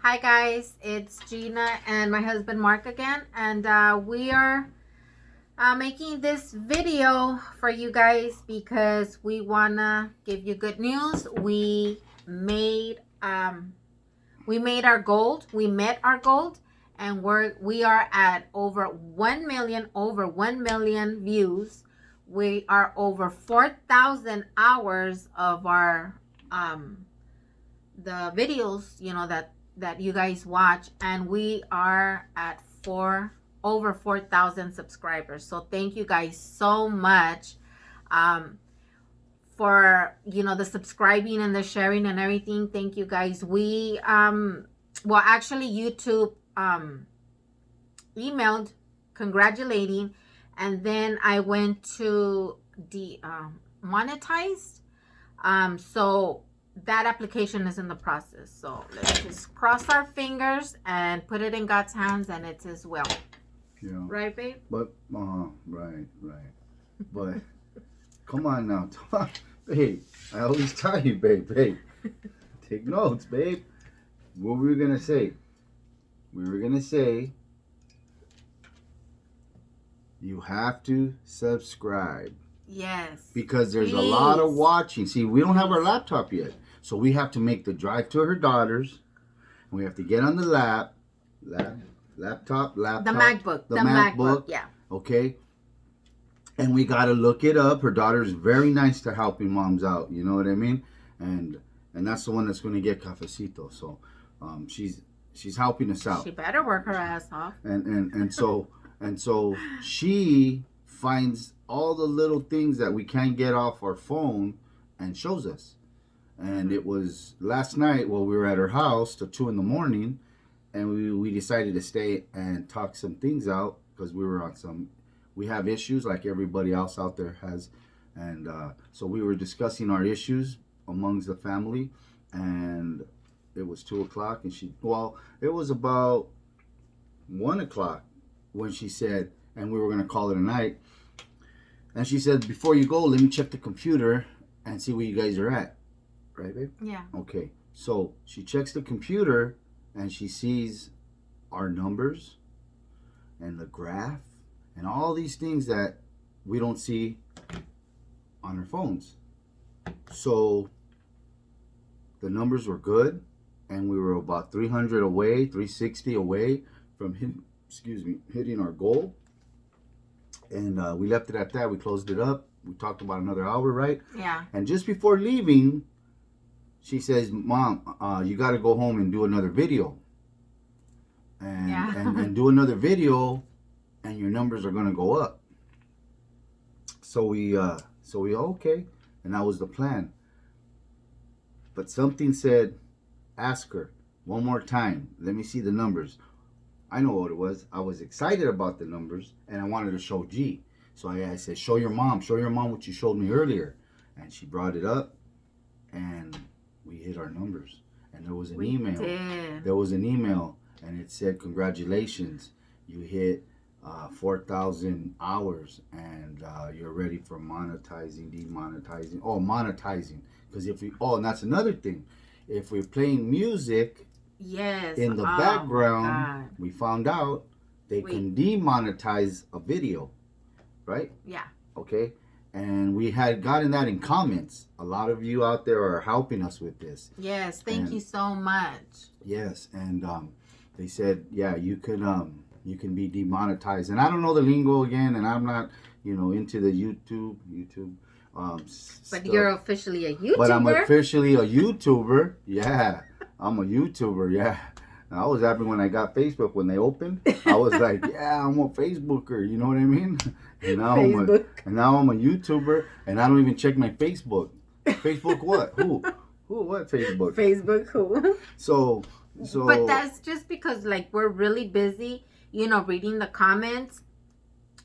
Hi guys, it's Gina and my husband Mark again, and we are making this video for you guys because we wanna give you good news. We made our goal. We met our goal, and we are at over 1 million views. We are over 4,000 hours of our the videos, that you guys watch, and we are at over 4,000 subscribers. So thank you guys so much for the subscribing and the sharing and everything. Thank you guys. We well, actually YouTube emailed congratulating, and then I went to the monetized. So that application is in the process. So let's just cross our fingers and put it in God's hands, and it's His will. Yeah. Right, babe? But right. But come on now, babe. I always tell you, babe. Take notes, babe. What were we gonna say? We were gonna say you have to subscribe. Yes. Because there's a lot of watching. See, we don't have our laptop yet. So we have to make the drive to her daughter's. And we have to get on the laptop. The MacBook. Yeah. Okay. And we got to look it up. Her daughter's very nice to helping moms out. You know what I mean? And that's the one that's going to get cafecito. So she's helping us out. She better work her ass off. And so she finds all the little things that we can't get off our phone and shows us. And it was last night while we were at her house till 2 a.m, and we decided to stay and talk some things out because we have issues like everybody else out there has. And so we were discussing our issues amongst the family, and it was 2 o'clock, and it was about 1 o'clock when she said, and we were going to call it a night. And she said, before you go, let me check the computer and see where you guys are at. Right, babe? Yeah. Okay. So she checks the computer and she sees our numbers and the graph and all these things that we don't see on our phones. So the numbers were good, and we were about 360 away from hitting our goal. And we left it at that. We closed it up. We talked about another hour, right? Yeah. And just before leaving, she says, Mom, you got to go home and do another video. And do another video, and your numbers are going to go up. So we okay. And that was the plan. But something said, ask her one more time. Let me see the numbers. I know what it was. I was excited about the numbers, and I wanted to show G. So I said, show your mom what you showed me earlier. And she brought it up, and we hit our numbers. And there was an email. There was an email, and it said, congratulations, you hit 4,000 hours, and you're ready for monetizing. Because and that's another thing. If we're playing music, yes, in the background, we found out they can demonetize a video, right? Yeah. Okay. And we had gotten that in comments. A lot of you out there are helping us with this. Yes, thank you so much. Yes, and they said, yeah, you can be demonetized. And I don't know the lingo again, and I'm not, into the YouTube. But stuff. You're officially a YouTuber. But I'm officially a YouTuber. Yeah, I'm a YouTuber. Yeah. And I was happy when I got Facebook when they opened. I was like, yeah, I'm a Facebooker. You know what I mean? And now I'm a YouTuber, and I don't even check my Facebook. Facebook what? Who? What Facebook? Facebook who? So. But that's just because we're really busy, reading the comments.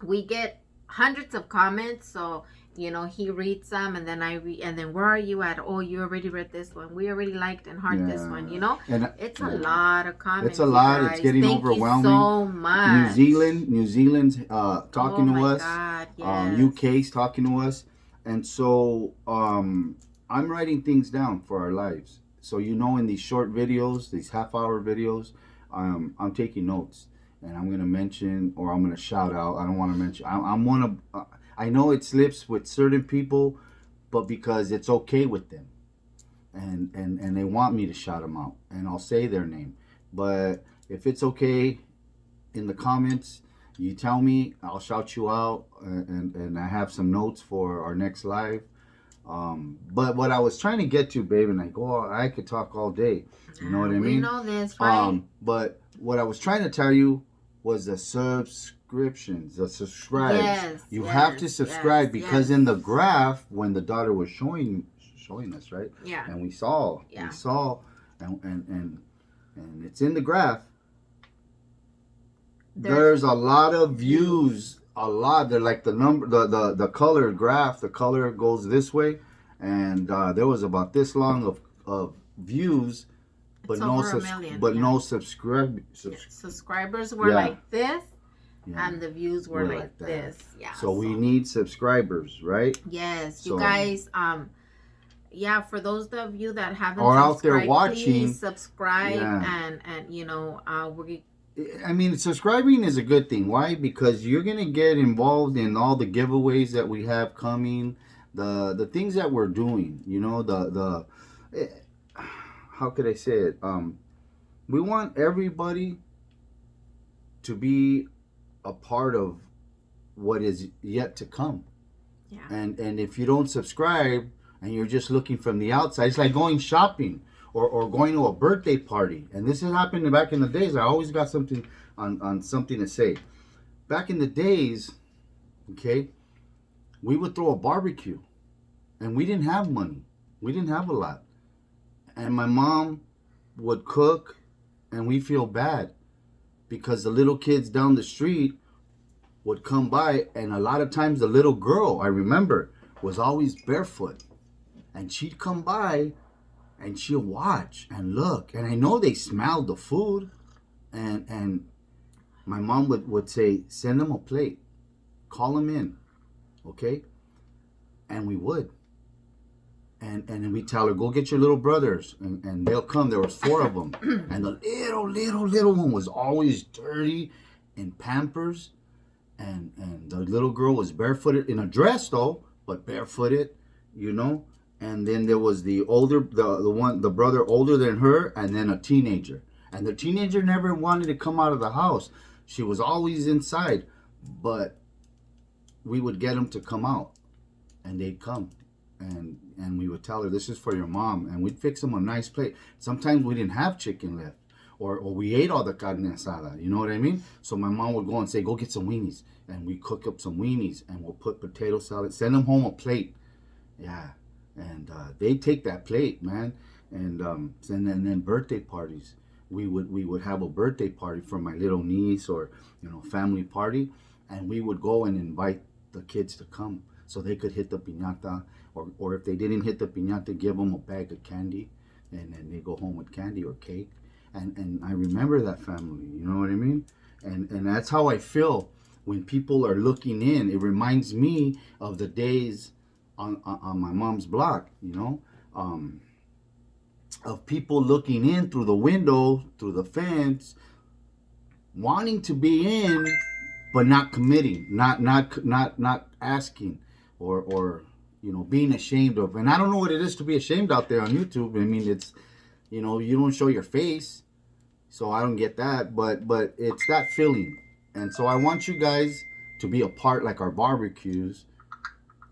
We get hundreds of comments, so he reads them, and then I read, and then where are you at? Oh, you already read this one. We already liked and heart this one. And it's a lot of comments. It's a lot. It's getting overwhelming. Thank you so much. New Zealand's talking to us. God, yes. UK's talking to us, and so I'm writing things down for our lives. so in these short videos, these half-hour videos, I'm taking notes, and I'm gonna mention, or I'm gonna shout out. I don't want to mention. I'm one of. I know it slips with certain people, but because it's okay with them, and they want me to shout them out, and I'll say their name. But if it's okay, in the comments, you tell me, I'll shout you out, and I have some notes for our next live. But what I was trying to get to, babe, and like, oh, I could talk all day. You know what I mean? We know this, right? But what I was trying to tell you was the subscriptions, the subscribes. Yes, You have to subscribe because in the graph, when the daughter was showing us, right? Yeah. And we saw, and it's in the graph. There's a lot of views. A lot. They're like the number, the color graph. The color goes this way, and there was about this long of views, but no subscribers were like this, and the views were like this. Yeah. So we need subscribers, right? Yes, you guys. Yeah, for those of you that haven't or out there watching, please subscribe, and I mean, subscribing is a good thing. Why? Because you're gonna get involved in all the giveaways that we have coming, the things that we're doing. You know, how could I say it? We want everybody to be a part of what is yet to come. Yeah. And if you don't subscribe and you're just looking from the outside, it's like going shopping. Or going to a birthday party. And this has happened back in the days. I always got something on something to say. Back in the days, okay, we would throw a barbecue. And we didn't have money. We didn't have a lot. And my mom would cook, and we feel bad. Because the little kids down the street would come by, and a lot of times the little girl, I remember, was always barefoot. And she'd come by, and she'll watch and look. And I know they smelled the food. And my mom would say, send them a plate. Call them in. Okay? And we would. And then we tell her, go get your little brothers. And they'll come. There was 4 of them. And the little one was always dirty in Pampers. And the little girl was barefooted. In a dress, though. But barefooted, you know. And then there was the brother older than her, and then a teenager. And the teenager never wanted to come out of the house. She was always inside. But we would get them to come out. And they'd come. And we would tell her, this is for your mom. And we'd fix them a nice plate. Sometimes we didn't have chicken left. Or we ate all the carne asada. You know what I mean? So my mom would go and say, go get some weenies. And we cook up some weenies. And we'll put potato salad. Send them home a plate. Yeah. And they take that plate, man, and then birthday parties. We would have a birthday party for my little niece, or family party, and we would go and invite the kids to come so they could hit the piñata, or if they didn't hit the piñata, give them a bag of candy, and then they go home with candy or cake, and I remember that family. You know what I mean? And that's how I feel when people are looking in. It reminds me of the days on my mom's block, of people looking in through the window, through the fence, wanting to be in, but not committing, not asking, or being ashamed of. And I don't know what it is to be ashamed out there on YouTube. I mean, it's, you don't show your face, so I don't get that. But it's that feeling, and so I want you guys to be a part, like our barbecues,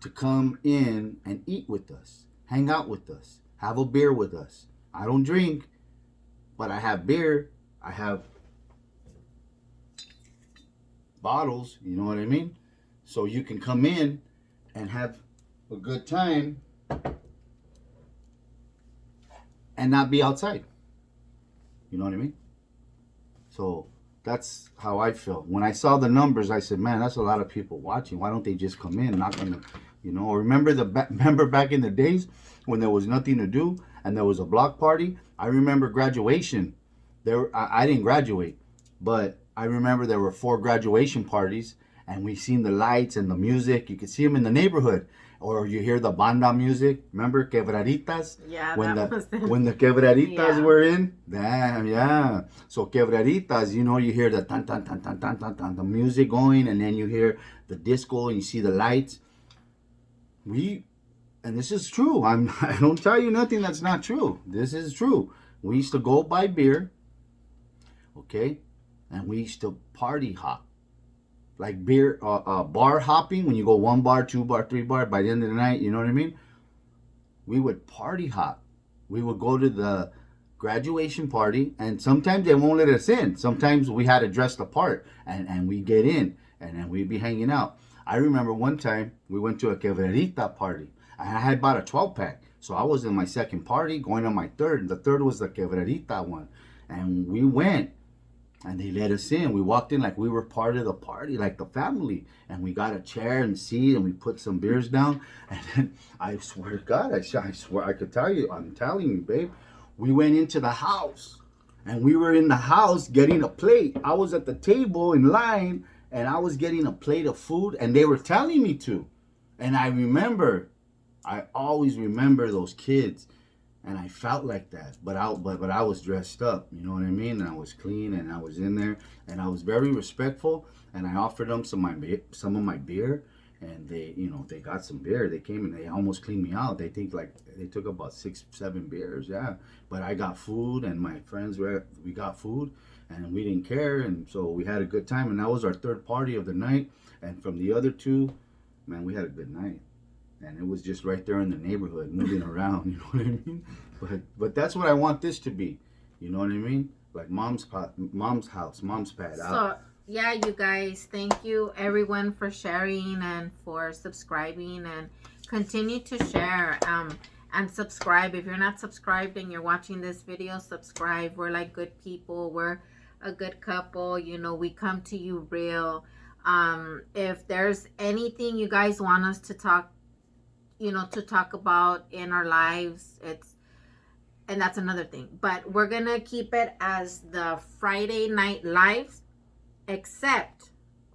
to come in and eat with us, hang out with us, have a beer with us. I don't drink, but I have beer. I have bottles, you know what I mean? So you can come in and have a good time and not be outside. You know what I mean? So that's how I feel. When I saw the numbers, I said, man, that's a lot of people watching. Why don't they just come in, knock on the... remember back in the days when there was nothing to do and there was a block party? I remember graduation. I didn't graduate, but I remember there were 4 graduation parties, and we seen the lights and the music. You could see them in the neighborhood, or you hear the banda music. Remember quebraditas? Yeah, When that the was it. when the quebraditas Yeah. were in. Damn, yeah. So quebraditas, you know, you hear the tan tan tan tan tan tan tan, the music going, and then you hear the disco and you see the lights. And this is true. I don't tell you nothing that's not true. This is true. We used to go buy beer, okay, and we used to party hop, like beer, bar hopping. When you go 1 bar, 2 bar, 3 bar, by the end of the night, you know what I mean. We would party hop. We would go to the graduation party, and sometimes they won't let us in. Sometimes we had to dress the part, and we get in, and then we'd be hanging out. I remember one time we went to a quebrerita party, and I had bought a 12 pack. So I was in my second party, going on my third. The third was the quebrerita one. And we went, and they let us in. We walked in like we were part of the party, like the family. And we got a chair and seat, and we put some beers down. And then I swear to God, I swear I could tell you, I'm telling you, babe, we went into the house, and we were in the house getting a plate. I was at the table in line, and I was getting a plate of food, and they were telling me to. And I always remember those kids, and I felt like that. But I was dressed up, you know what I mean? And I was clean, and I was in there, and I was very respectful. And I offered them some of my beer, and they got some beer. They came and they almost cleaned me out. They took about 6, 7 beers, yeah. But I got food, and my friends we got food, and we didn't care, and so we had a good time. And that was our third party of the night. And from the other two, man, we had a good night. And it was just right there in the neighborhood, moving around, you know what I mean? But that's what I want this to be, you know what I mean? Like mom's house, mom's pad. So yeah, you guys, thank you everyone for sharing and for subscribing, and continue to share and subscribe. If you're not subscribed and you're watching this video, subscribe. We're like good people. We're a good couple. You know, we come to you real. If there's anything you guys want us to talk about in our lives, and that's another thing, but we're gonna keep it as the Friday night lives, except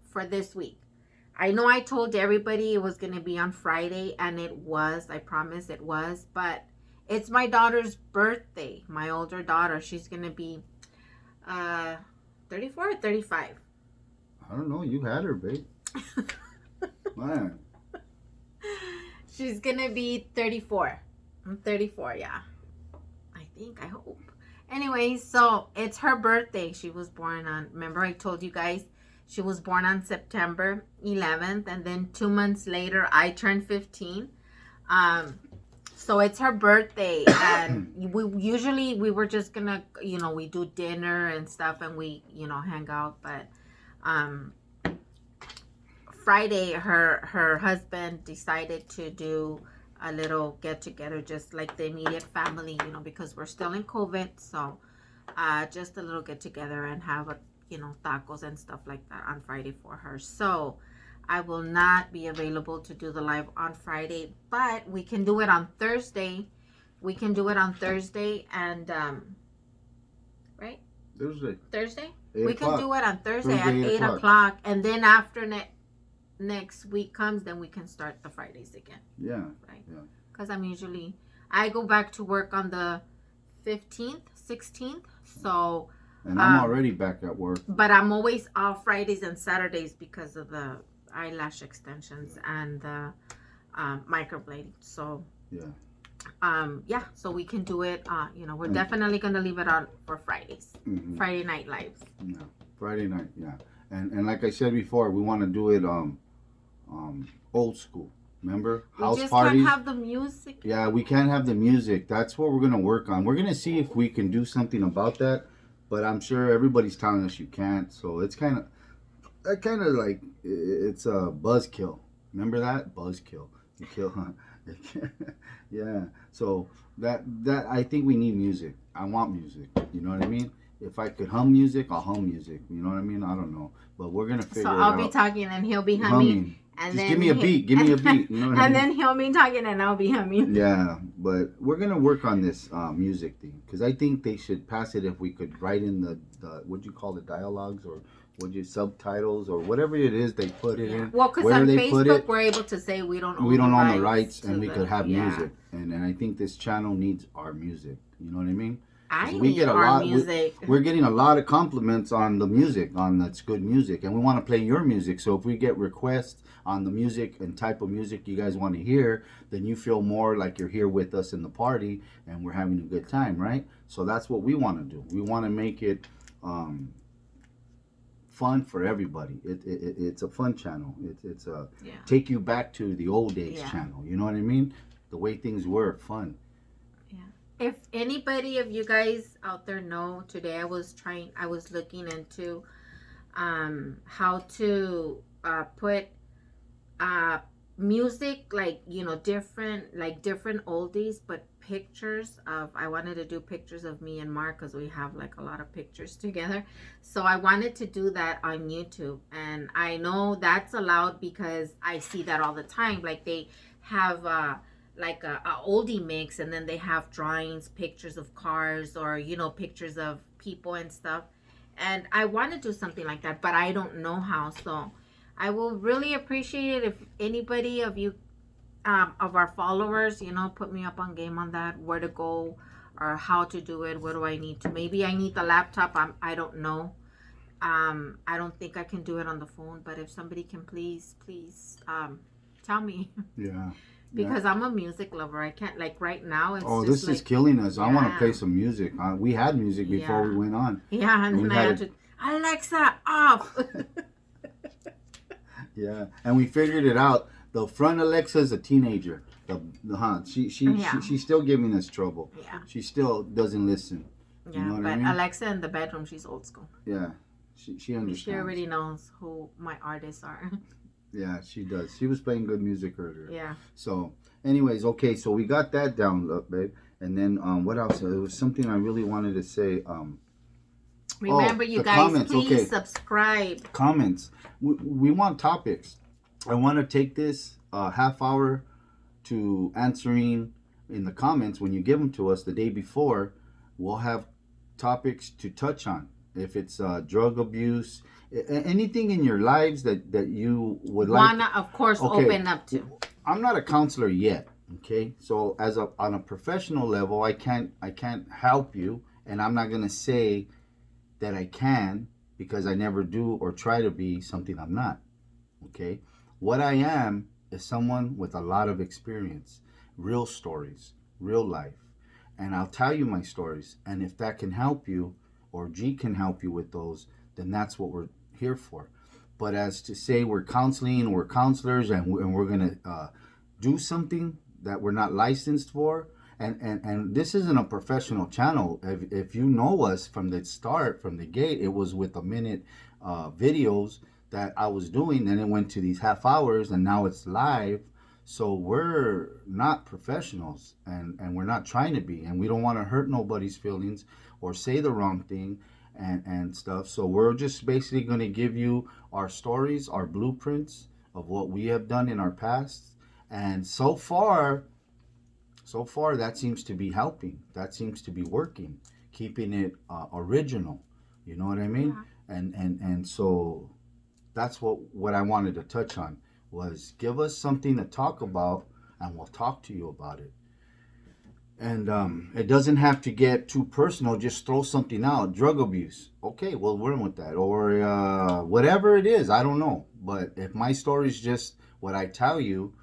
for this week. I know I told everybody it was gonna be on Friday, and it was, I promise it was, but it's my daughter's birthday, my older daughter. She's gonna be 34 or 35. I don't know, you had her, babe. Man. She's gonna be 34. I'm 34, yeah. I hope. Anyway, so it's her birthday. She was born on, remember I told you guys, she was born on September 11th, and then 2 months later, I turned 15. So it's her birthday, and we were just gonna, we do dinner and stuff, and we, hang out, but, Friday, her husband decided to do a little get together, just like the immediate family, because we're still in COVID. So just a little get together and have tacos and stuff like that on Friday for her. So I will not be available to do the live on Friday, but we can do it on Thursday. And right? Thursday? We can do it on Thursday at 8 o'clock, and then after next week comes, then we can start the Fridays again. Yeah. Right? Yeah. Because I go back to work on the 15th, 16th. So. And I'm already back at work. But I'm always off Fridays and Saturdays because of the eyelash extensions and the microblading. So. Yeah. So we can do it. We're definitely gonna leave it on for Fridays. Mm-hmm. Friday night lives. Yeah. Friday night. Yeah. And like I said before, we want to do it old school. Remember? House parties. We just can't have the music. Yeah, we can't have the music. That's what we're going to work on. We're going to see if we can do something about that. But I'm sure everybody's telling us you can't. So it's kind of like, it's a buzzkill. Remember that? Buzzkill. You kill, huh? Yeah. So that I think we need music. I want music. You know what I mean? If I could hum music, I'll hum music. You know what I mean? I don't know. But we're going to figure it out. So I'll be talking and he'll be humming. And just give me a beat. Give me a beat. You know what I mean? And then he'll be talking and I'll be humming. Yeah. But we're going to work on this music thing. Because I think they should pass it if we could write in the what do you call it, dialogues or subtitles or whatever it is they put it in. Well, because where on they put Facebook it, we're able to say we don't own the rights, to and we the, could have yeah. music. And I think this channel needs our music. You know what I mean? I we need get a our lot. music. We're getting a lot of compliments on the music, on that's good music, and we want to play your music. So if we get requests on the music and type of music you guys want to hear, then you feel more like you're here with us in the party and we're having a good time, right? So that's what we want to do. We want to make it fun for everybody. It's a fun channel. It's a take you back to the old days channel. You know what I mean? The way things were, fun. If anybody of you guys out there know, today I was looking into how to put music, like, you know, different oldies, but pictures of, I wanted to do pictures of me and Mark because we have like a lot of pictures together. So I wanted to do that on YouTube, and I know that's allowed because I see that all the time. Like they have like a oldie mix, and then they have drawings, pictures of cars, or, you know, pictures of people and stuff. And I want to do something like that, but I don't know how. So I will really appreciate it if anybody of you of our followers, you know, put me up on game on that, where to go or how to do it. What do I need to, maybe I need the laptop. I don't know. I don't think I can do it on the phone, but if somebody can please tell me. Yeah. Because I'm a music lover. I can't, like, right now. It's this is killing us. I want to play some music. We had music before we went on. Yeah, and then I had to, Alexa, off. Yeah, and we figured it out. The front Alexa is a teenager. She's still giving us trouble. Yeah. She still doesn't listen. Yeah, you know but I mean? Alexa in the bedroom, she's old school. Yeah, she understands. She already knows who my artists are. Yeah, she does. She was playing good music earlier. Yeah. So, anyways, okay, so we got that down, babe. And then what else? It was something I really wanted to say. Remember, you guys, comments. Please subscribe. Comments. We want topics. I want to take this half hour to answering in the comments. When you give them to us the day before, we'll have topics to touch on. If it's drug abuse, anything in your lives that you would like. Wanna, of course, open up to. I'm not a counselor yet. Okay, so on a professional level, I can't help you, and I'm not gonna say that I can, because I never do or try to be something I'm not. Okay, what I am is someone with a lot of experience, real stories, real life, and I'll tell you my stories, and if that can help you, or G can help you with those, then that's what we're here for. But as to say we're counseling, we're counselors, and we're gonna do something that we're not licensed for, and this isn't a professional channel. If you know us from the start, from the gate, it was with a minute videos that I was doing, then it went to these half hours, and now it's live. So we're not professionals, and we're not trying to be, and we don't want to hurt nobody's feelings or say the wrong thing and stuff. So we're just basically going to give you our stories, our blueprints of what we have done in our past, and so far that seems to be helping. That seems to be working, keeping it original. You know what I mean? Yeah. And so that's what I wanted to touch on, was give us something to talk about, and we'll talk to you about it. And it doesn't have to get too personal. Just throw something out. Drug abuse. Okay, we'll run with that. Or whatever it is. I don't know. But if my story is just what I tell you,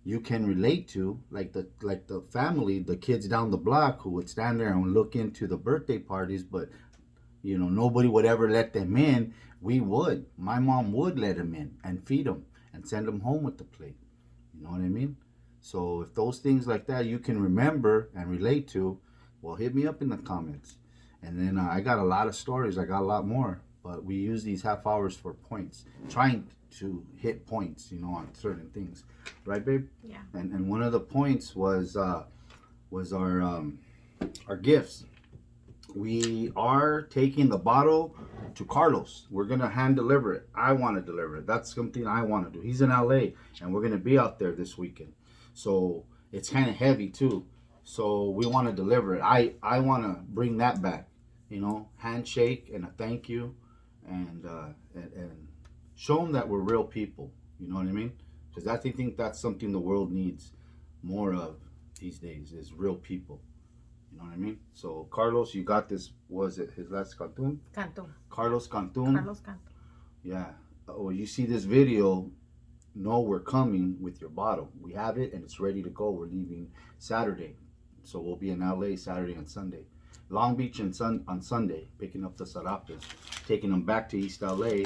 you can relate to, like the family, the kids down the block who would stand there and look into the birthday parties, but you know, nobody would ever let them in. We would. My mom would let them in and feed them and send them home with the plate. You know what I mean? So if those things like that you can remember and relate to, well, hit me up in the comments. And then I got a lot of stories. I got a lot more. But we use these half hours for points, trying to hit points, you know, on certain things, right, babe? Yeah. And one of the points was our gifts. We are taking the bottle to Carlos. We're gonna hand deliver it. I want to deliver it. That's something I want to do. He's in LA, and we're gonna be out there this weekend, so it's kind of heavy too. So we want to deliver it. I want to bring that back. You know, handshake and a thank you. and show them that we're real people. You know what I mean? Because I think that's something the world needs more of these days is real people. You know what I mean? So Carlos, you got this. Was it his last Cantun? Cantun. Carlos Cantun. Carlos Cantun. Yeah. When you see this video, know we're coming with your bottle. We have it and it's ready to go. We're leaving Saturday, so we'll be in LA Saturday and Sunday. Long Beach on Sunday, picking up the sarapes, taking them back to East LA,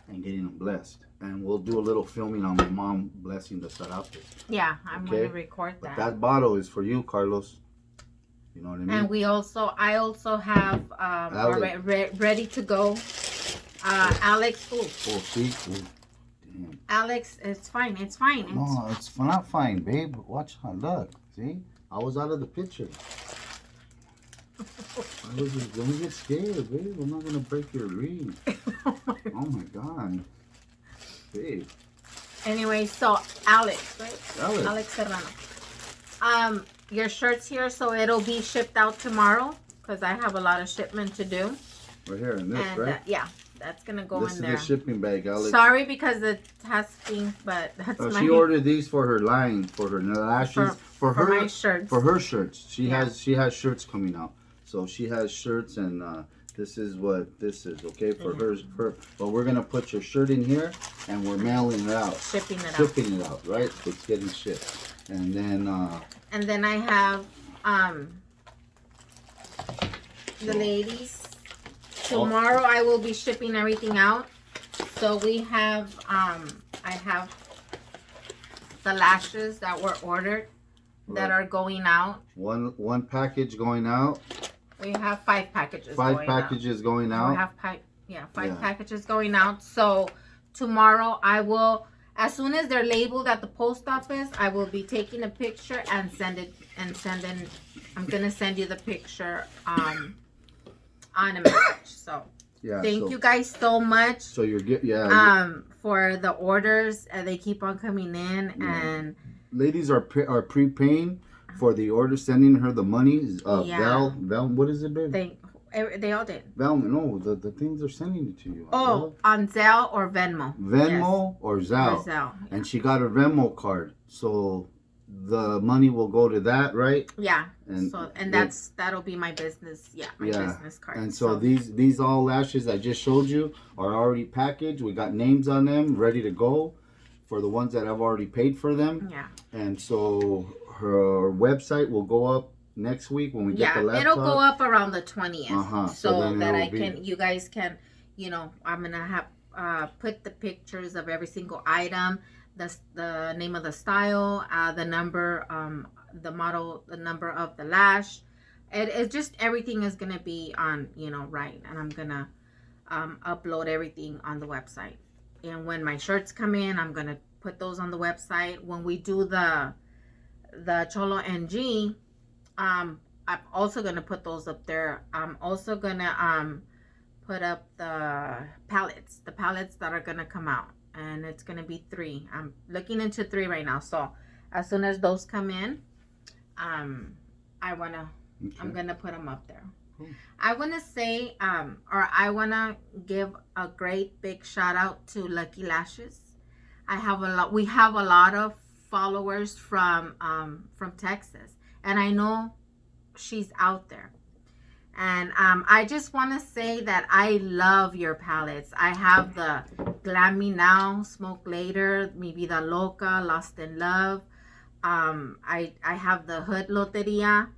and getting them blessed. And we'll do a little filming on my mom blessing the sarapes. Yeah, I'm Okay? gonna record that. But that bottle is for you, Carlos. You know what I mean? And I also have ready to go. Alex, Oh, see? Ooh, damn. Alex, it's fine. It's fine. No, it's not fine, babe. Watch how, look. See? I was out of the picture. Don't get scared, babe. I'm not going to break your reed. Oh my God. Babe. Anyway, so Alex, right? Alex Serrano. Your shirt's here, so it'll be shipped out tomorrow because I have a lot of shipment to do. Right here in this, And, right? yeah, that's gonna go This in is there. the shipping bag, Alex. Sorry because it has been, but that's my. She ordered these for her line, for her lashes, for her my shirts. For her shirts, she Yeah. has shirts coming out. So she has shirts, and this is what this is, okay? For hers, but we're gonna put your shirt in here, and we're mailing it out, shipping it out, right? It's getting shipped, and then I have the ladies. Tomorrow I will be shipping everything out. So we have I have the lashes that were ordered that are going out. One package going out. We have 5 packages. Five packages going out. We have five packages going out. So tomorrow I will, as soon as they're labeled at the post office, I will be taking a picture and sending. I'm gonna send you the picture on a message. So thank you guys so much. So you're for the orders. They keep on coming in, and ladies are prepaying for the order, sending her the money. Val, what is it, babe? They all did. Val, no, the things are sending it to you. Oh, on Zelle or Venmo. Venmo or Zelle. Or Zelle. And she got a Venmo card, so the money will go to that, right? Yeah. And that'll be my business. Yeah, my business card. And so these all lashes I just showed you are already packaged. We got names on them, ready to go, for the ones that I've already paid for them. Yeah. And so her website will go up next week when we get the laptop. It'll go up around the 20th. So that you guys can, I'm gonna have put the pictures of every single item, the name of the style, the number, the model, the number of the lash. It just everything is gonna be on, right, and I'm gonna upload everything on the website. And when my shirts come in, I'm gonna put those on the website. When we do the Cholo NG, I'm also gonna put those up there. I'm also gonna put up the palettes that are gonna come out, and it's gonna be 3. I'm looking into 3 right now. So as soon as those come in, I'm gonna put them up there. Cool. I want to say, I want to give a great big shout out to Lucky Lashes. We have a lot of followers from Texas, and I know she's out there. And I just want to say that I love your palettes. I have the Glam Me Now, Smoke Later, maybe the Loca, Lost in Love. I have the Hood Loteria.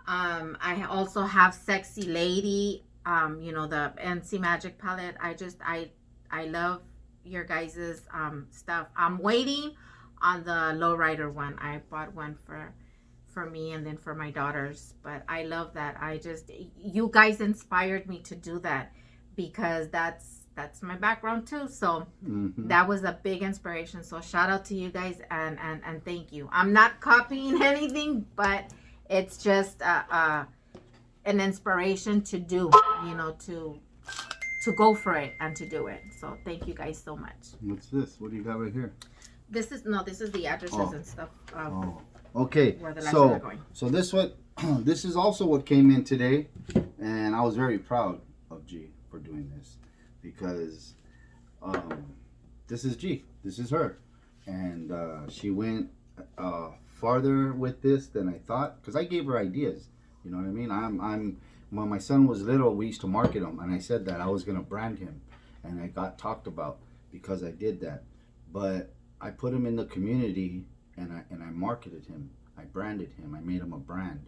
I also have Sexy Lady, the NC Magic palette. I love your guys's stuff. I'm waiting on the Lowrider one. I bought one for me and then for my daughters, but I love that. You guys inspired me to do that because that's my background too. So that was a big inspiration. So shout out to you guys and thank you. I'm not copying anything, but it's just an inspiration to do, to go for it and to do it. So thank you guys so much. What's this? What do you got right here? This is the addresses and stuff. Okay. Where the lashes are going. So this is also what came in today, and I was very proud of G for doing this. because this is G. This is her, and she went farther with this than I thought because I gave her ideas. You know what I mean? I'm when my son was little, we used to market him, and I said that I was gonna brand him, and I got talked about because I did that. But I put him in the community, and I marketed him. I branded him. I made him a brand.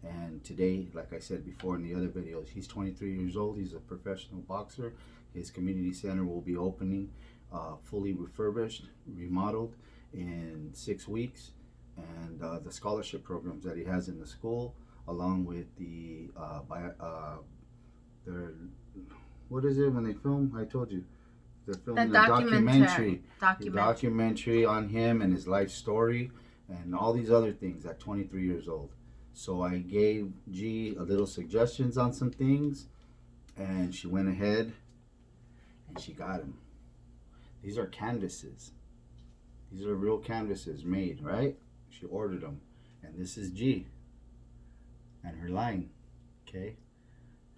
And today, like I said before in the other videos, he's 23 years old. He's a professional boxer. His community center will be opening, fully refurbished, remodeled in 6 weeks. And the scholarship programs that he has in the school, along with what is it when they film? I told you. They're filming The documentary on him and his life story and all these other things at 23 years old. So I gave G a little suggestions on some things, and she went ahead and she got them. These are canvases. These are real canvases made, right? She ordered them. And this is G and her line, okay?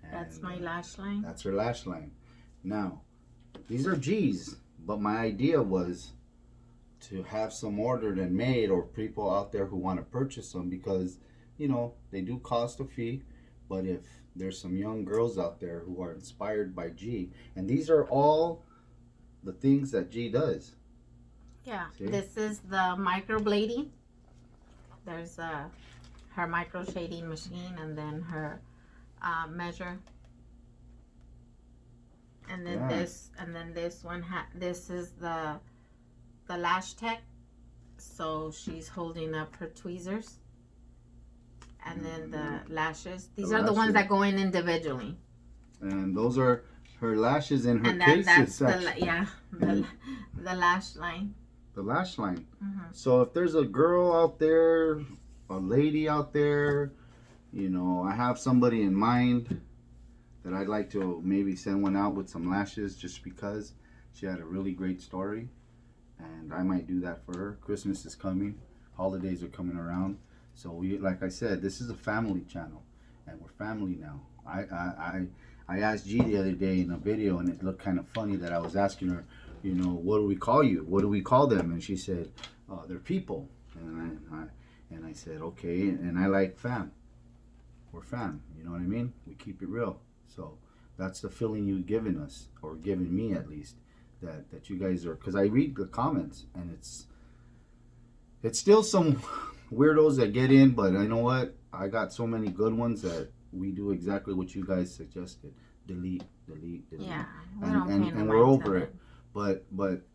And that's my lash line. That's her lash line. Now, these are G's, but my idea was to have some ordered and made, or people out there who want to purchase them, because you know they do cost a fee. But if there's some young girls out there who are inspired by G, and these are all the things that G does. Yeah. See? This is the microblading. There's her micro shading machine, and then her measure. And then this one this is the lash tech. So she's holding up her tweezers, and then the lashes. These are the ones that go in individually. And those are her lashes in her and cases. That's the lash line. The lash line. Mm-hmm. So if there's a girl out there, a lady out there, you know, I have somebody in mind that I'd like to maybe send one out with some lashes, just because she had a really great story, and I might do that for her. Christmas is coming, holidays are coming around, so we, like I said, this is a family channel, and we're family now. I asked G the other day in a video, and it looked kind of funny that I was asking her, you know, what do we call you? What do we call them? And she said, they're people. And I said, okay, and I like fam. We're fam, you know what I mean? We keep it real. So that's the feeling you've given us, or given me at least, that you guys are, because I read the comments, and it's still some weirdos that get in, but I know what? I got so many good ones that we do exactly what you guys suggested. Delete. Yeah, and we're over it. But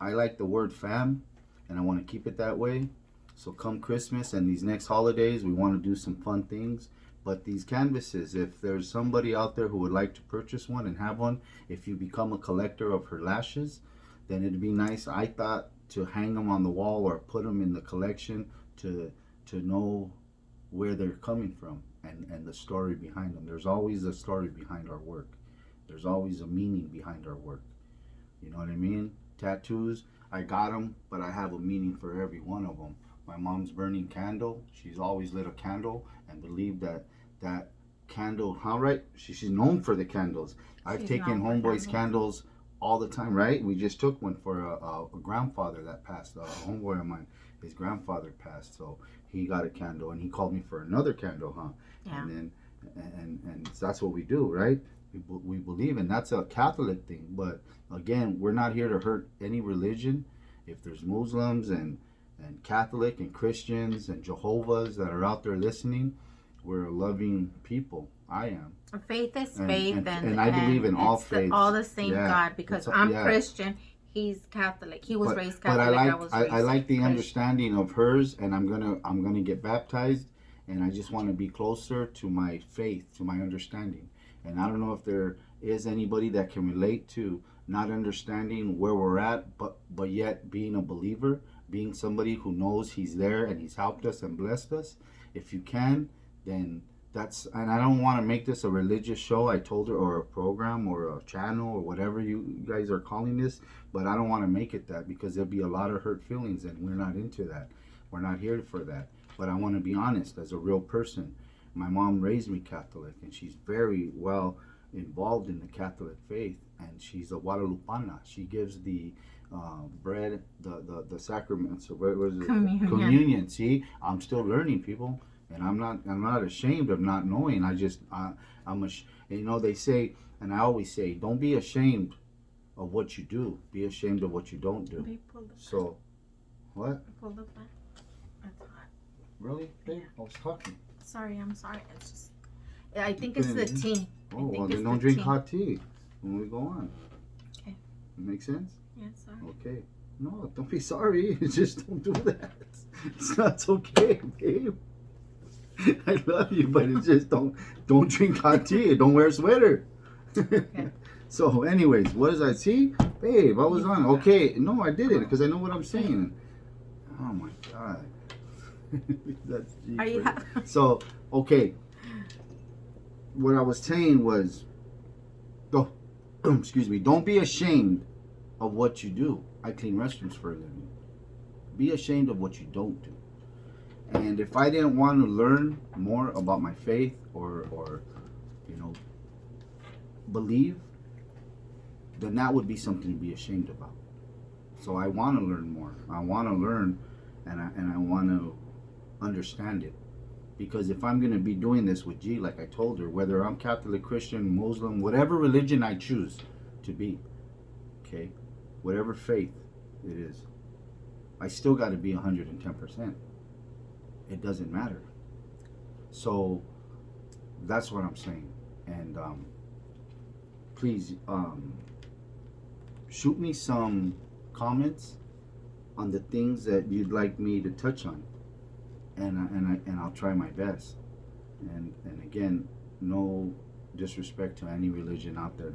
I like the word fam, and I want to keep it that way. So come Christmas and these next holidays, we want to do some fun things. But these canvases, if there's somebody out there who would like to purchase one and have one, if you become a collector of her lashes, then it'd be nice, I thought, to hang them on the wall or put them in the collection to know where they're coming from and the story behind them. There's always a story behind our work. There's always a meaning behind our work. You know what I mean? Tattoos, I got them, but I have a meaning for every one of them. My mom's burning candle. She's always lit a candle and believed that candle, how right? She's known for the candles. I've taken Homeboy's candles all the time, right? We just took one for a grandfather that passed, a homeboy of mine. His grandfather passed, so he got a candle, and he called me for another candle, huh? Yeah. And then and that's what we do, right? We believe, and that's a Catholic thing. But again, we're not here to hurt any religion. If there's Muslims and Catholic and Christians and Jehovah's that are out there listening, we're a loving people. I am. Faith is faith, and I believe in all faiths. All the same God, because I'm Christian. He's Catholic. He was raised Catholic. But I like the understanding of hers, and I'm gonna get baptized, and I just want to be closer to my faith, to my understanding. And I don't know if there is anybody that can relate to not understanding where we're at, but yet being a believer, being somebody who knows He's there and He's helped us and blessed us. If you can, then that's, and I don't want to make this a religious show, I told her, or a program or a channel or whatever you guys are calling this, but I don't want to make it that, because there'll be a lot of hurt feelings, and we're not into that. We're not here for that. But I want to be honest as a real person. My mom raised me Catholic, and she's very well involved in the Catholic faith, and she's a Guadalupana. She gives the bread, the sacraments, or what was it? Communion. See, I'm still learning, people, and I'm not ashamed of not knowing. You know, they say, and I always say, don't be ashamed of what you do. Be ashamed of what you don't do. So, what? Pull the fan. It's hot. Really? Babe? Yeah. I was talking. Sorry, I'm sorry. It's just, I think it's the tea. Oh, well, then don't drink hot tea when we go on. Okay. Make sense? Yes, sorry. Okay. No, don't be sorry. Just don't do that. It's okay, babe. I love you, but it's just don't drink hot tea. Don't wear a sweater. Okay. So, anyways, what does I see? Babe, I was on. Okay. No, I did it because I know what I'm saying. Oh, my God. That's deep. Are you So, okay. What I was saying was, excuse me, don't be ashamed of what you do. I clean restrooms for a living. Be ashamed of what you don't do. And if I didn't want to learn more about my faith or you know, believe, then that would be something to be ashamed about. So I want to learn more. I want to learn, and I want to understand it. Because if I'm going to be doing this with G, like I told her, whether I'm Catholic, Christian, Muslim, whatever religion I choose to be, okay, whatever faith it is, I still got to be 110%. It doesn't matter. So that's what I'm saying. And please shoot me some comments on the things that you'd like me to touch on, and I'll try my best. And again, no disrespect to any religion out there.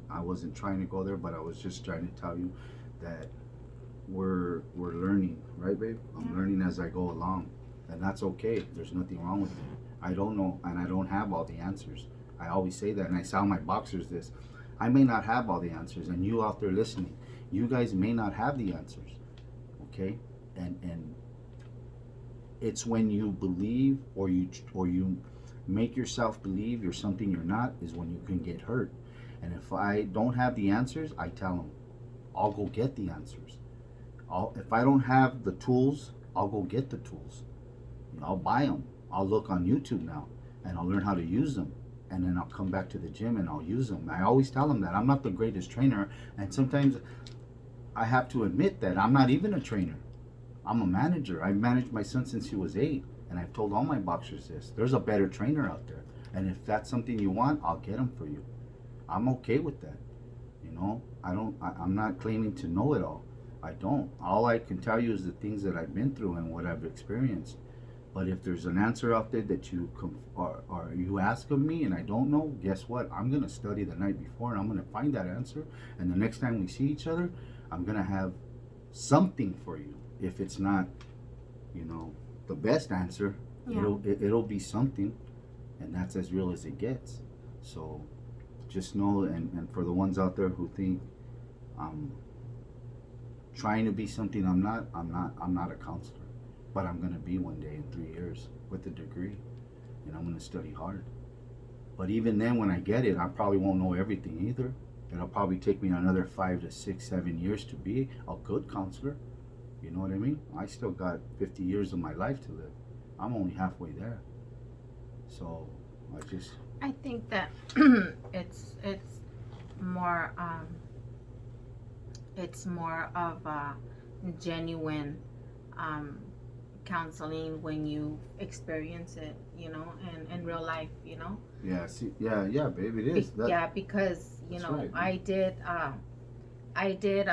I wasn't trying to go there, but I was just trying to tell you that we're learning, right, babe? I'm learning as I go along, and that's okay. There's nothing wrong with it. I don't know, and I don't have all the answers. I always say that, and I tell my boxers this. I may not have all the answers, and you out there listening, you guys may not have the answers, okay? And it's when you believe or you make yourself believe you're something you're not is when you can get hurt. And if I don't have the answers, I tell them, I'll go get the answers. If I don't have the tools, I'll go get the tools. I'll buy them. I'll look on YouTube now, and I'll learn how to use them. And then I'll come back to the gym and I'll use them. I always tell them that I'm not the greatest trainer, and sometimes I have to admit that I'm not even a trainer. I'm a manager. I've managed my son since he was 8, and I've told all my boxers this. There's a better trainer out there, and if that's something you want, I'll get him for you. I'm okay with that. You know, I'm not claiming to know it all. I don't. All I can tell you is the things that I've been through and what I've experienced. But if there's an answer out there that you or you ask of me and I don't know, guess what? I'm going to study the night before, and I'm going to find that answer. And the next time we see each other, I'm going to have something for you. If it's not, you know, the best answer, it'll be something, and that's as real as it gets. So just know, and for the ones out there who think I'm trying to be something I'm not a counselor. But I'm going to be one day in 3 years with a degree, and I'm going to study hard. But even then, when I get it, I probably won't know everything either. It'll probably take me another 5 to 6, 7 years to be a good counselor. You know what I mean? I still got 50 years of my life to live. I'm only halfway there. So I think that it's more of a genuine counseling when you experience it, you know, and in real life, you know. Yeah, see, yeah, baby, it is. Because you know, right. I did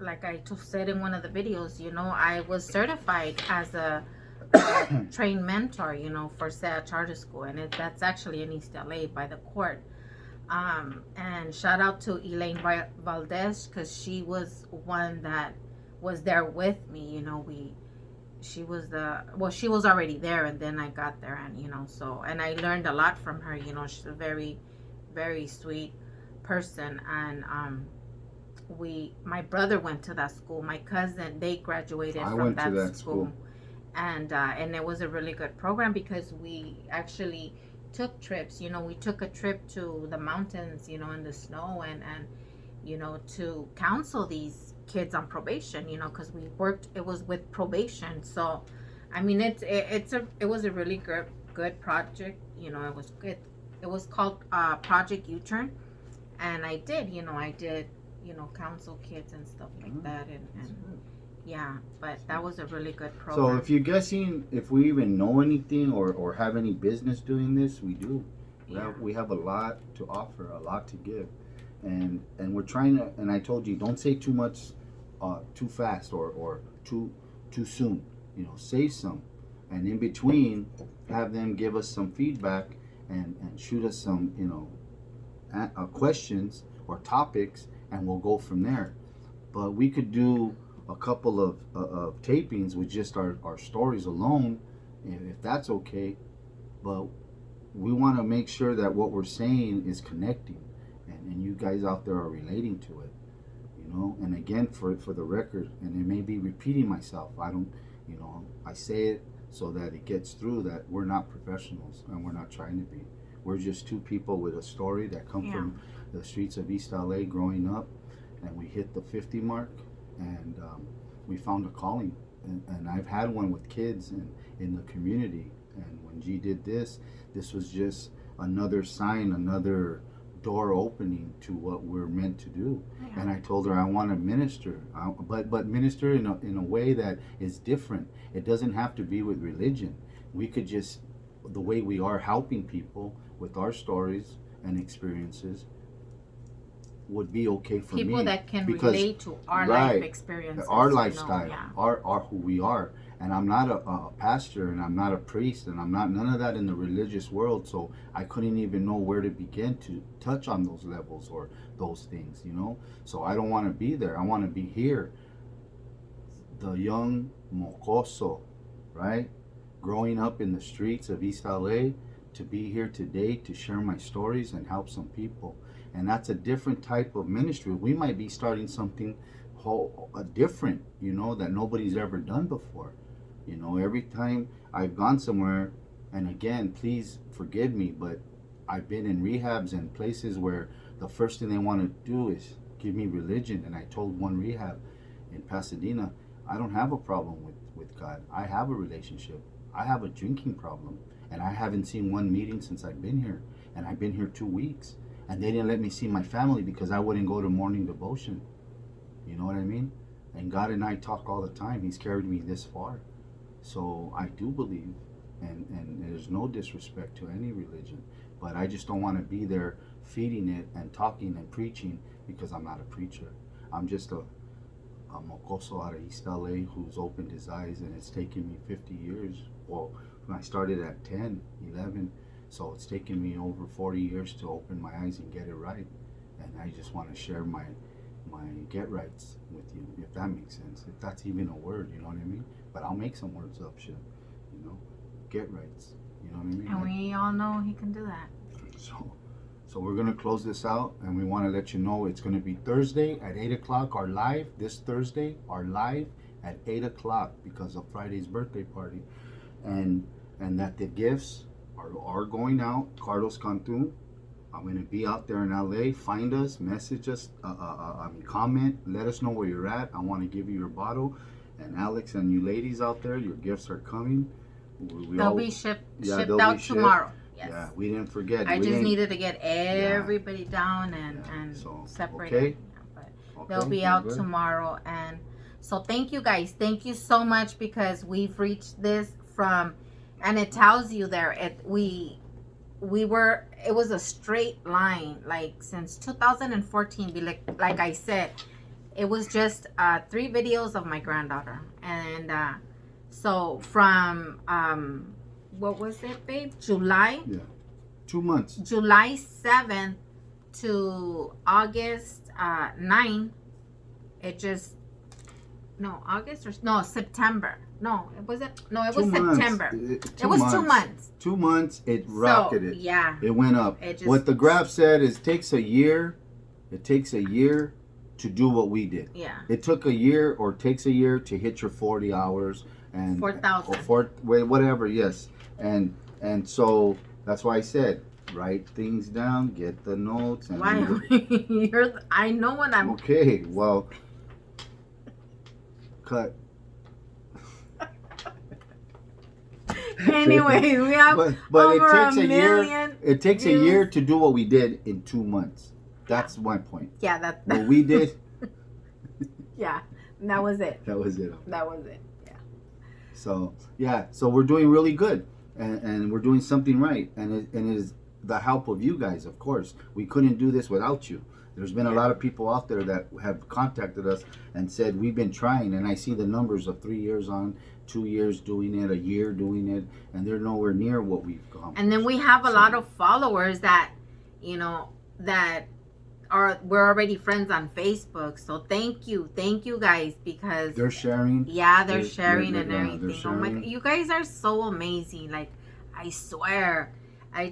like I said in one of the videos, you know, I was certified as a trained mentor, you know, for SEA Charter School, and that's actually in East LA by the court. And shout out to Elaine Valdez, because she was one that was there with me, you know. She was already there, and then I got there, and you know, so, and I learned a lot from her, you know. She's a very, very sweet person, and my brother went to that school, my cousin, they graduated from that school. And it was a really good program, because we actually took trips. You know, we took a trip to the mountains, you know, in the snow, and you know, to counsel these kids on probation, you know, because we worked, it was with probation. So I mean, it was a really good project. You know, it was good. It was called Project U-Turn, and I did, you know, counsel kids and stuff like that, and yeah, but that was a really good program. So if you're guessing if we even know anything or have any business doing this, we do. We have a lot to offer, a lot to give, and we're trying to. And I told you, don't say too much, too fast or too soon. You know, save some, and in between, have them give us some feedback and shoot us some, you know, questions or topics, and we'll go from there. But we could do a couple of tapings with just our stories alone, if that's okay. But we want to make sure that what we're saying is connecting, and you guys out there are relating to it, you know. And again, for the record, and it may be repeating myself, I don't, you know, I say it so that it gets through that we're not professionals and we're not trying to be. We're just two people with a story that come from the streets of East LA growing up, and we hit the 50 mark, and we found a calling, and I've had one with kids in the community. And when G did this was just another sign, another door opening to what we're meant to do. And I told her I want to minister, but minister in a way that is different. It doesn't have to be with religion. We could just, the way we are helping people with our stories and experiences, would be okay for people me, that can because, relate to our life experiences, our lifestyle, you know, our who we are. And I'm not a pastor, and I'm not a priest, and I'm not none of that in the religious world, so I couldn't even know where to begin to touch on those levels or those things, you know. So I don't want to be there. I want to be here, the young mocoso, right, growing up in the streets of East LA, to be here today to share my stories and help some people. And that's a different type of ministry. We might be starting something different, you know, that nobody's ever done before. You know, every time I've gone somewhere, and again, please forgive me, but I've been in rehabs and places where the first thing they want to do is give me religion. And I told one rehab in Pasadena, I don't have a problem with God. I have a relationship. I have a drinking problem, and I haven't seen one meeting since I've been here. And I've been here 2 weeks. And they didn't let me see my family because I wouldn't go to morning devotion. You know what I mean? And God and I talk all the time. He's carried me this far. So I do believe, and there's no disrespect to any religion, but I just don't want to be there feeding it and talking and preaching, because I'm not a preacher. I'm just a mocoso out of East LA who's opened his eyes, and it's taken me 50 years. Well, when I started at 10, 11, so it's taken me over 40 years to open my eyes and get it right. And I just want to share my get rights with you, if that makes sense. If that's even a word, you know what I mean? But I'll make some words up, shit. You know? Get rights. You know what I mean? And we all know he can do that. So we're going to close this out, and we want to let you know it's going to be Thursday at 8 o'clock, our live, this Thursday, our live at 8 o'clock, because of Friday's birthday party. And that the gifts are going out. Carlos Cantú, I'm going to be out there in LA. Find us, message us, comment, let us know where you're at. I want to give you your bottle. And Alex and you ladies out there, your gifts are coming. They'll be shipped out tomorrow. Yes. Yeah, we didn't forget. I just needed to get everybody down and separate. Okay. Yeah, but they'll be out tomorrow. And so thank you guys. Thank you so much, because we've reached this from, and it tells you there, it was a straight line, like since 2014. Like I said, it was just 3 videos of my granddaughter. And so from what was it, babe? July? Yeah. 2 months. July 7th to August 9th. It just, September. No, it was September. It was 2 months. 2 months, it rocketed. Yeah. It went up. What the graph said is it takes a year to do what we did. Yeah. It took a year, or takes a year, to hit your 40 hours and 4,000. Whatever, yes. And so That's why I said, write things down, get the notes. And Why? I know when I'm. Okay, well, cut. Anyways, we have but over it takes a a year. million. It takes views. a year to do what we did in 2 months. That's my point. Yeah, that. What we did. Yeah, that was it. That was it. That was it. Yeah. So yeah, so we're doing really good, and we're doing something right, and it is the help of you guys. Of course, we couldn't do this without you. There's been a lot of people out there that have contacted us and said we've been trying, and I see the numbers of 3 years on, 2 years doing it, a year doing it, and they're nowhere near what we've gone. And then we have a lot of followers that, you know, that we're already friends on Facebook. So thank you guys, because they're sharing. Yeah, they're sharing and they're everything. Oh my, you guys are so amazing. Like, I swear, I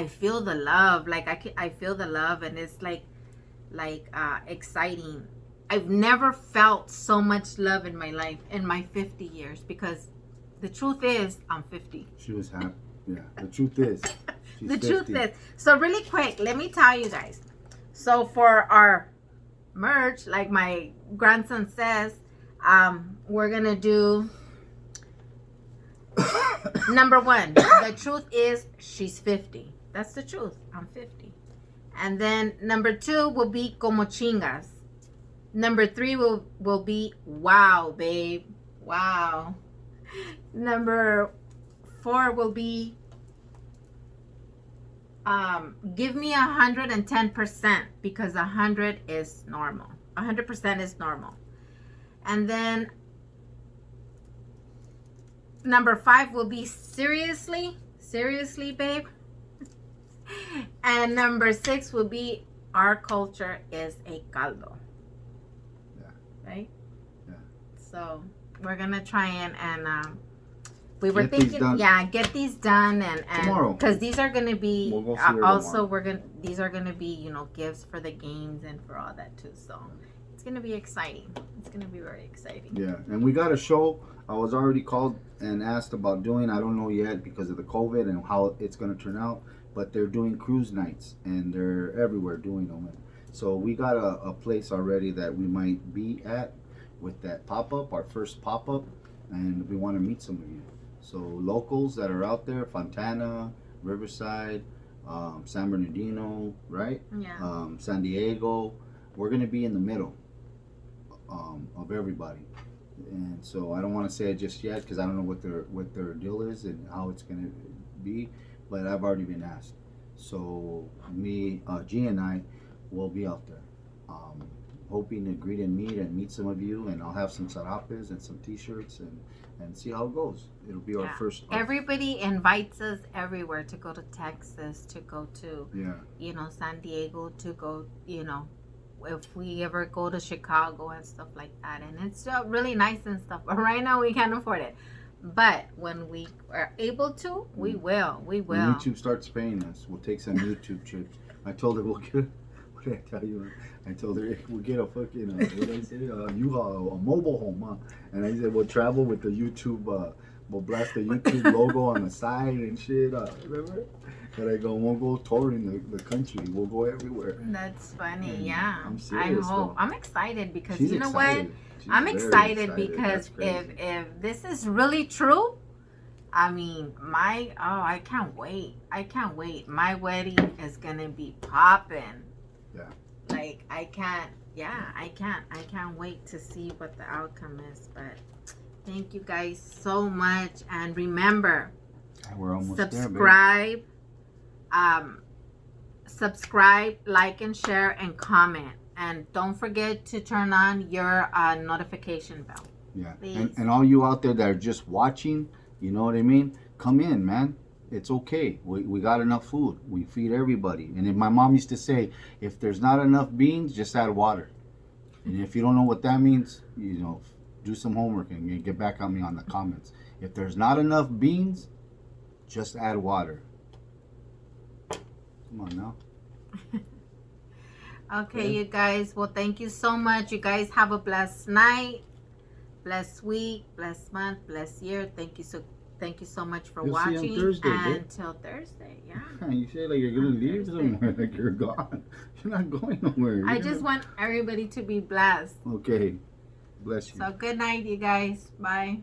feel the love. Like I feel the love, and it's like exciting. I've never felt so much love in my life in my 50 years, because the truth is I'm 50. She was happy. Yeah, the truth is. The truth is. So really quick, let me tell you guys. So for our merch, like my grandson says, we're gonna do number 1. The truth is she's 50. That's the truth. I'm 50. And then number 2 will be como chingas. Number 3 will be wow, babe. Wow. Number 4 will be give me 110%, because 100 is normal. 100% is normal. And then number 5 will be seriously, babe. And number 6 will be our culture is a caldo. Yeah. Right? Yeah. So we're gonna try and we were Get these thinking, done. get these done and Tomorrow. because these are gonna be We'll go see her also tomorrow. these are gonna be, you know, gifts for the games and for all that too. So it's gonna be exciting. It's gonna be very exciting. Yeah, and we got a show. I was already called and asked about doing. I don't know yet because of the COVID and how it's going to turn out. But they're doing cruise nights, and they're everywhere doing them. So we got a place already that we might be at with that pop-up, our first pop-up, and we want to meet some of you. So locals that are out there, Fontana, Riverside, San Bernardino, right? Yeah. San Diego. We're going to be in the middle of everybody. And so I don't want to say it just yet because I don't know what their deal is and how it's going to be, but I've already been asked. So me, G and I will be out there, hoping to greet and meet some of you, and I'll have some sarapes and some t-shirts and see how it goes. It'll be our first. Everybody invites us everywhere to go to Texas, to go to San Diego, to go, if we ever go to Chicago and stuff like that, and it's really nice and stuff, but right now we can't afford it. But when we are able to, we will. When YouTube starts paying us, we'll take some YouTube trips. I told her we'll get. What did I tell you? I told her we'll get a fucking what did I say? A mobile home, huh? And I said we'll travel with the YouTube. We'll blast the YouTube logo on the side and shit. Remember? And I go, we'll go touring the country. We'll go everywhere. That's funny, and yeah. I'm serious. I hope. I'm excited because She's you know excited. what? She's I'm very excited because if this is really true, I mean, I can't wait. I can't wait. My wedding is gonna be popping. Yeah. Like I can't wait to see what the outcome is. But thank you guys so much, and remember, we're almost subscribe. Subscribe, like, and share, and comment. And don't forget to turn on your notification bell. Yeah. And all you out there that are just watching, you know what I mean? Come in, man. It's okay. We got enough food. We feed everybody. And if my mom used to say, if there's not enough beans, just add water. And if you don't know what that means, do some homework and get back on me on the comments. If there's not enough beans, just add water. Come on now. Okay, you guys. Well, thank you so much. You guys have a blessed night, blessed week, blessed month, blessed year. Thank thank you so much for You'll see you on watching. Thursday, babe. Until Thursday, yeah. You say like you're gonna leave Thursday. somewhere, like you're gone. You're not going nowhere. I just want everybody to be blessed. Okay. Bless you. So good night, you guys. Bye.